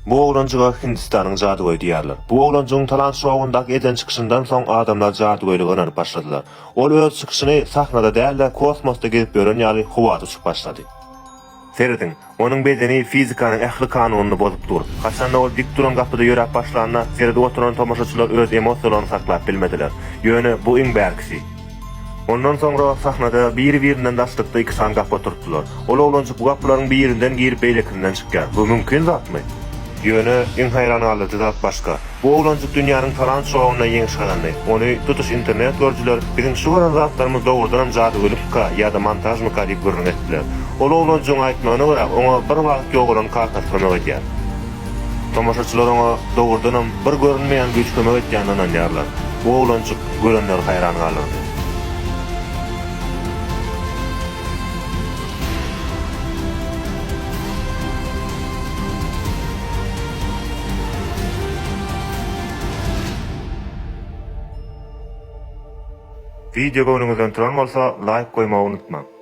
Bu oglanjyga Hindistanyň jadugoý diýerler. Bu oglanjyň talant şowundaky eden çykyşyndan soň adamlar jadugoýlygy öňüp başladylar. Ol öz çykyşyny sahnada däl-de kosmosda gezip ýören ýaly howada uçup başlady. Seredin, onuň bedeni fizikanyň ähli kanunyny bozup dur. Haçanda ol dik duran gapyda ýörep başlanyna serede oturan tomaşaçylar öz emosiýalaryny saklap bilmediler. Ýöne bu iň bärkisi. Ondan sonra sahnada biri-birinden daşlykda iki san gap oturtdular. Ol oglanjy bu gaplaryň birinden girip beýlekinden çykýar. Bu mümkin zatmy? Ýöne iň haýran alyjy zat başga. Bu oglanjy dünýäniň talant şowuna ýeňiş galandy. Ony tutuş internet görjüler biziň şu garan zatlarymyz dogrudan jadugoýlykka ýa-da montajmyka diýip görün etdiler. Ol oglanjyň aýtmagyna görä, oňa bir wagt ýogulan kartas kömek edýär. Tomaşaçylar oňa dogrudan bir görünmeýän güç kömek edýäni anlaýarlar. Bu oglanjy görenler haýran galardy. Video görüňizden turan bolsa like goýmagy unutmaň.